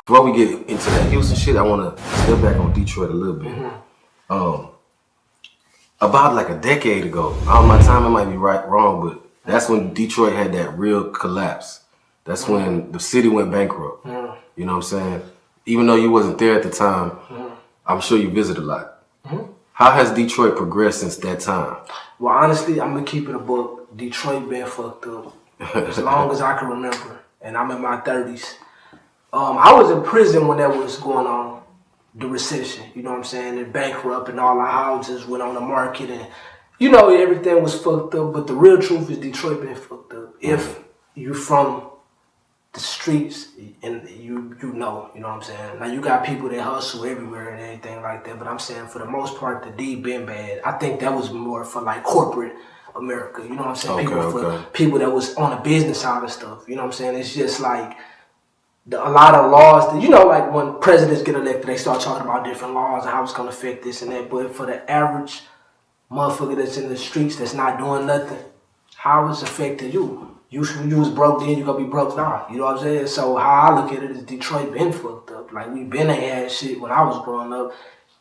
Before we get into that Houston shit, I want to step back on Detroit a little bit. About like a decade ago, my timing might be wrong, but that's when Detroit had that real collapse. That's when the city went bankrupt. You know what I'm saying? Even though you wasn't there at the time, I'm sure you visited a lot. How has Detroit progressed since that time? Well, honestly, I'm gonna keep it a book. Detroit been fucked up as long as I can remember, and I'm in my 30s. I was in prison when that was going on, the recession, you know what I'm saying, and bankrupt and all our houses went on the market and, you know, everything was fucked up, but the real truth is Detroit been fucked up. If you from the streets and you know what I'm saying. Now you got people that hustle everywhere and anything like that, but I'm saying for the most part, the D been bad. I think that was more for like corporate America, you know what I'm saying? People that was on the business side of stuff, you know what I'm saying? It's just like, a lot of laws that, you know, like when presidents get elected, they start talking about different laws and how it's going to affect this and that. But for the average motherfucker that's in the streets that's not doing nothing, how it's affecting you? You was broke then, you're going to be broke now. You know what I'm saying? So how I look at it is Detroit been fucked up. Like we been had shit when I was growing up.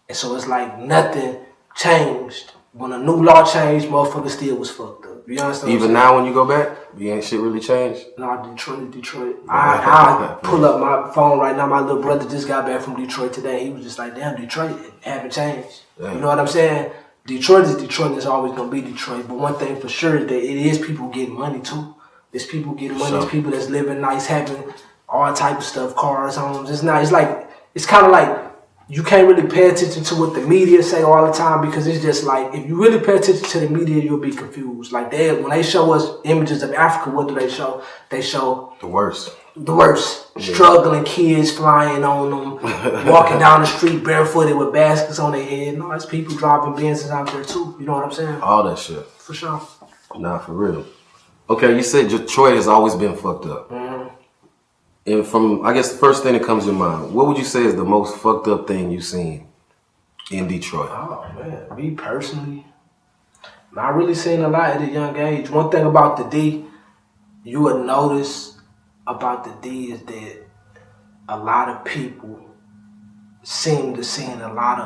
And so it's like nothing changed. When a new law changed, motherfucker still was fucked up. You understand? Even now when you go back, ain't shit really changed? No, Detroit. I pull up my phone right now. My little brother just got back from Detroit today. He was just like, damn, Detroit haven't changed. Damn. You know what I'm saying? Detroit is Detroit and it's always going to be Detroit. But one thing for sure is that it is people getting money too. There's people getting money. There's people that's living nice, having all type of stuff, cars, homes. It's kind of like, you can't really pay attention to what the media say all the time because it's just like, if you really pay attention to the media, you'll be confused. Like when they show us images of Africa, what do they show? They show the worst. The worst. Yeah. Struggling kids flying on them, walking down the street barefooted with baskets on their head. No, it's people driving Benzes out there too. You know what I'm saying? All that shit. For sure. Nah, for real. Okay, you said Detroit has always been fucked up. And from, I guess the first thing that comes to mind, what would you say is the most fucked up thing you've seen in Detroit? Oh, man. Me personally, I really seen a lot at a young age. One thing about the D, you would notice about the D is that a lot of people seem to see a lot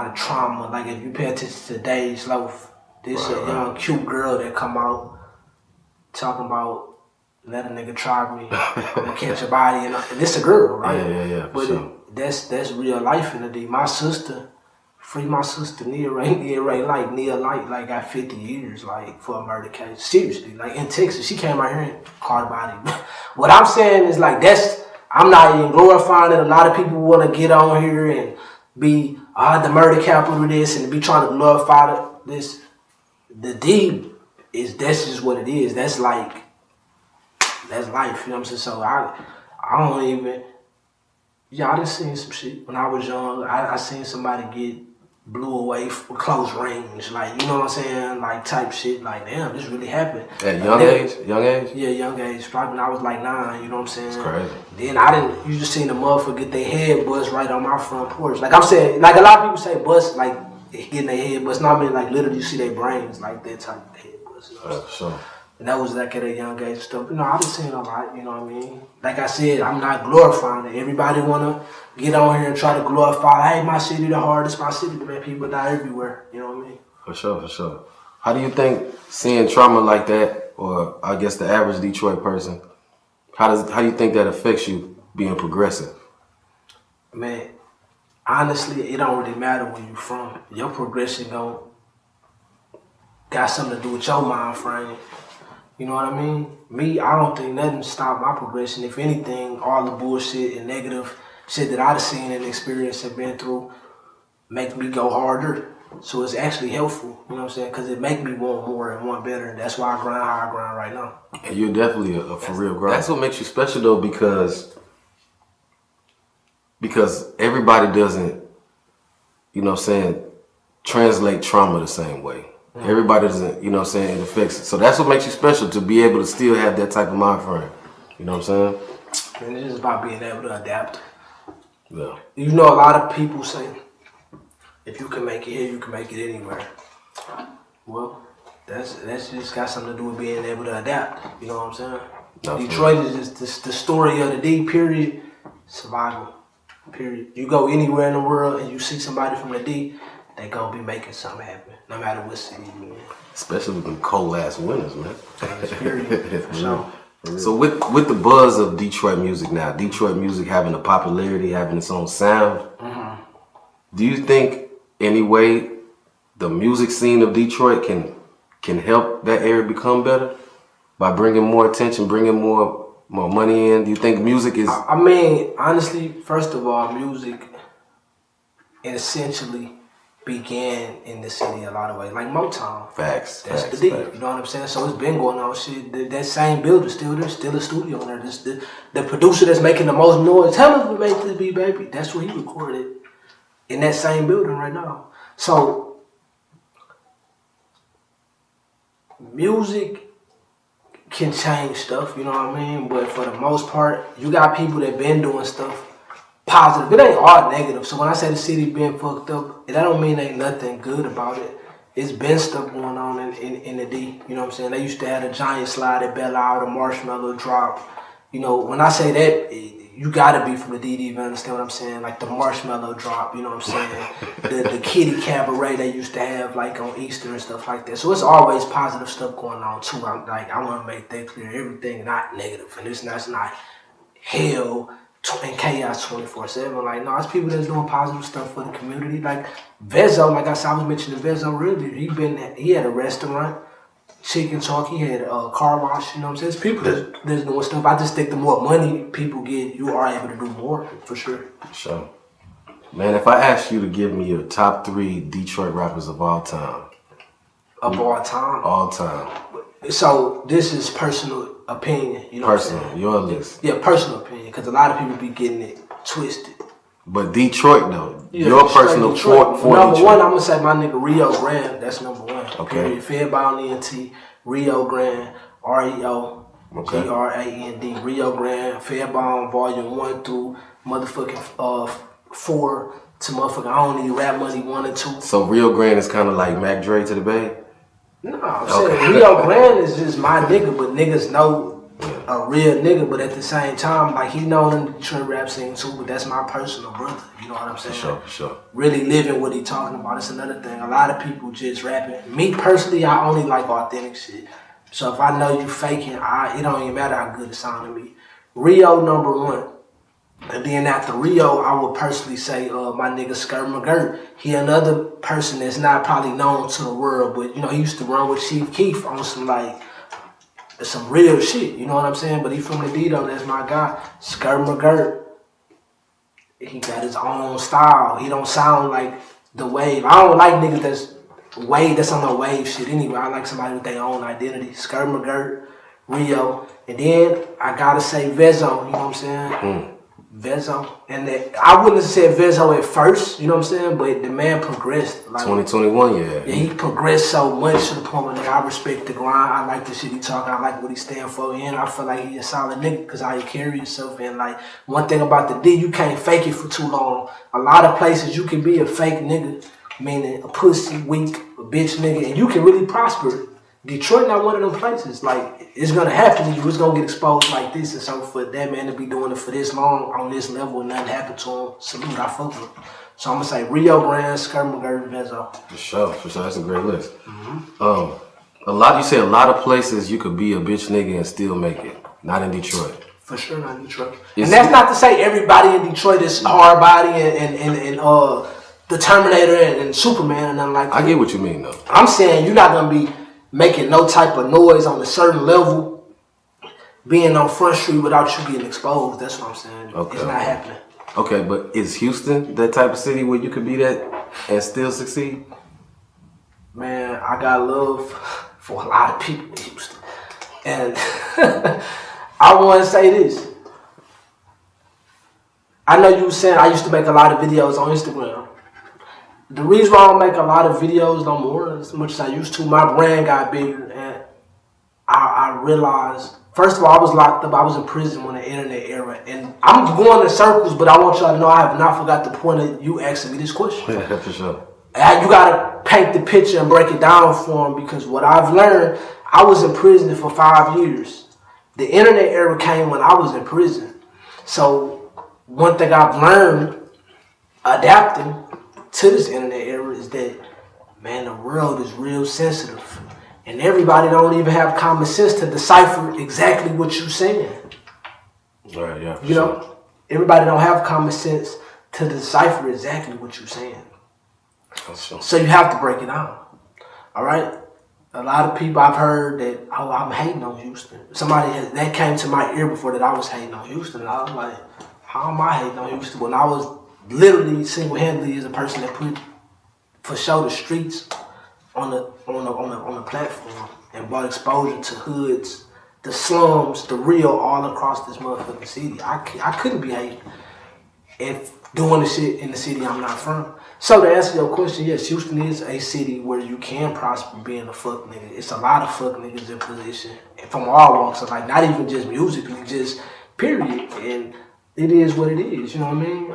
of trauma. Like if you pay attention to Days Loaf, this a young cute girl that come out talking about let a nigga try me, I'm gonna catch a body, and this a girl, right? Yeah. But sure. That's real life in the D. My sister, free my sister, Nia Light, like got 50 years, like for a murder case. Seriously, like in Texas, she came out here and caught a body. What I'm saying is like I'm not even glorifying it. A lot of people want to get on here and be the murder capital of this and be trying to glorify this. The D that's just what it is. That's life, you know what I'm saying? So I don't even, I done seen some shit. When I was young, I seen somebody get blew away for close range, like, you know what I'm saying? Like type shit, like damn, this really happened. At young age? Yeah, young age. Probably when I was like 9, you know what I'm saying? It's crazy. Then you just seen a motherfucker get their head bust right on my front porch. Like I'm saying, like a lot of people say bust, like getting their head bust. No, I mean like literally you see their brains, like that type of head bust. You know sure. And that was like at a young age stuff. You know, I've been seeing a lot, you know what I mean? Like I said, I'm not glorifying it. Everybody wanna get on here and try to glorify, hey, my city the hardest, my city, man, people die everywhere, you know what I mean? For sure. How do you think seeing trauma like that, or I guess the average Detroit person, how do you think that affects you being progressive? Man, honestly, it don't really matter where you from. Your progression got something to do with your mind frame. You know what I mean? Me, I don't think nothing stopped my progression. If anything, all the bullshit and negative shit that I've seen and experienced and been through make me go harder. So it's actually helpful, you know what I'm saying? Because it make me want more and want better. And that's why I grind how I grind right now. And you're definitely a for real grind. That's what makes you special though, because everybody doesn't, you know what I'm saying, translate trauma the same way. Everybody doesn't, you know what I'm saying, it affects it. So that's what makes you special, to be able to still have that type of mind frame. You know what I'm saying? And it's just about being able to adapt. Yeah. You know, a lot of people say, if you can make it here, you can make it anywhere. Well, that's just got something to do with being able to adapt. You know what I'm saying? Detroit is just the story of the D, period. survival. Period. You go anywhere in the world and you see somebody from the D, they gonna be making something happen, no matter what city you in. Especially with them cold ass winters, man. Period. For sure. So with the buzz of Detroit music now, Detroit music having a popularity, having its own sound, do you think any way the music scene of Detroit can help that area become better by bringing more attention, bringing more money in? Do you think music is? I mean, honestly, first of all, music essentially began in the city a lot of ways, like Motown. Facts. That's facts, the deal. facts. You know what I'm saying? So it's been going on. Shit, that same building still there's still a studio in there. The producer that's making the most noise, tell us we make this beat, baby. That's where he recorded in that same building right now. So music can change stuff, you know what I mean? But for the most part, you got people that been doing stuff positive. It ain't all negative. So when I say the city been fucked up, that don't mean ain't nothing good about it. It's been stuff going on in the D. You know what I'm saying? They used to have a giant slide at Belle Isle, the Marshmallow Drop. You know, when I say that, you gotta be from the D to even understand what I'm saying. Like the Marshmallow Drop, you know what I'm saying? the Kitty Cabaret they used to have like on Easter and stuff like that. So it's always positive stuff going on too. I want to make that clear. Everything not negative, and that's not hell and chaos 24/7. Like no, it's people that's doing positive stuff for the community. Like Vezzo, like I said, I was mentioning Vezzo earlier. He had a restaurant, Chicken Talk. He had a car wash. You know what I'm saying? It's people that's doing stuff. I just think the more money people get, you are able to do more for sure. Sure. Man, if I asked you to give me your top 3 Detroit rappers of all time. Of all time. All time. So this is personal opinion. You know Personal, what I'm saying? your list. Yeah, personal opinion. Because a lot of people be getting it twisted. But Detroit though, Yeah, your personal for number Detroit. one, I'm gonna say my nigga Rio Grande. That's number one. Okay. Fairbound ENT, Rio Grande, REO Okay. GRAND, Rio Grande, Fairbound Volume 1 through motherfucking 4 to motherfucking I Don't Need Rap Money 1 and 2. So Rio Grande is kind of like Mac Dre to the Bay. No, I'm saying Rio Grande is just my nigga, but niggas know a real nigga, but at the same time, like he known in the Detroit rap scene too, but that's my personal brother. You know what I'm saying? For sure. Really living what he talking about. It's another thing. A lot of people just rapping. Me personally, I only like authentic shit. So if I know you faking, it don't even matter how good it sound to me. Rio number 1. And then after Rio, I would personally say my nigga Skirt McGirt. He another person that's not probably known to the world, but you know, he used to run with Chief Keef on some real shit, you know what I'm saying? But he from the D though, that's my guy. Skirt McGirt. He got his own style. He don't sound like the wave. I don't like niggas that's on the wave shit anyway. I like somebody with their own identity. Skirt McGirt, Rio. And then I gotta say Vezzo, you know what I'm saying? Vezzo. And I wouldn't have said Vezzo at first, you know what I'm saying? But the man progressed. Like, 2021, yeah. Yeah, he progressed so much to the point where nigga, I respect the grind. I like the shit he talking. I like what he stand for. And I feel like he a solid nigga because how he carry himself. And like one thing about the D, you can't fake it for too long. A lot of places you can be a fake nigga, meaning a pussy, weak, a bitch nigga, and you can really prosper. Detroit not one of them places. Like, it's gonna happen to you. It's gonna get exposed like this. And so for that man to be doing it for this long on this level and nothing happened to him, salute, I fuck with him. So I'm gonna say Rio Grande, Skirt McGirt, Vezzo. For sure. That's a great list. You say a lot of places you could be a bitch nigga and still make it. Not in Detroit. For sure not in Detroit. And that's not to say everybody in Detroit is hard body and the Terminator and Superman and nothing like that. I get what you mean though. I'm saying you're not gonna be making no type of noise on a certain level, being on Front Street without you getting exposed. That's what I'm saying. Okay. It's not happening. Okay, but is Houston that type of city where you could be that and still succeed? Man, I got love for a lot of people in Houston. And I want to say this. I know you were saying I used to make a lot of videos on Instagram. The reason why I don't make a lot of videos no more as much as I used to, my brand got bigger and I realized, first of all, I was locked up. I was in prison when the internet era. And I'm going in circles, but I want y'all to know I have not forgot the point of you asking me this question. Yeah, for sure. And you got to paint the picture and break it down for them because what I've learned, I was in prison for 5 years. The internet era came when I was in prison. So one thing I've learned adapting to this internet era is that, man, the world is real sensitive. And everybody don't even have common sense to decipher exactly what you're saying. Right, yeah. You know, everybody don't have common sense to decipher exactly what you're saying. So you have to break it down. All right? A lot of people I've heard that, oh, I'm hating on Houston. That came to my ear before that I was hating on Houston. And I was like, how am I hating on Houston when I was literally single-handedly as a person that put for show the streets on the platform and brought exposure to hoods, the slums, the real all across this motherfucking city. I couldn't be hating and doing the shit in the city I'm not from. So to answer your question, yes, Houston is a city where you can prosper being a fuck nigga. It's a lot of fuck niggas in position, and from all walks of life, not even just musically, just period. And it is what it is, you know what I mean?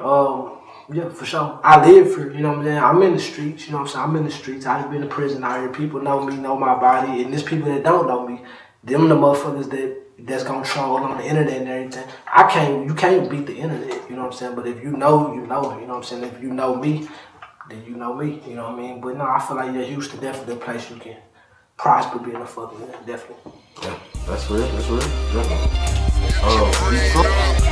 Yeah, for sure. I live for, you know what I'm saying? I'm in the streets, you know what I'm saying? I'm in the streets. I've been in prison out here. People know me, know my body, and there's people that don't know me. Them the motherfuckers that's gonna troll on the internet and everything. You can't beat the internet, you know what I'm saying? But if you know, you know what I'm saying? If you know me, then you know me, you know what I mean? But no, I feel like Houston definitely a place you can prosper being a fucking man, definitely. Yeah, that's real, definitely. Detroit.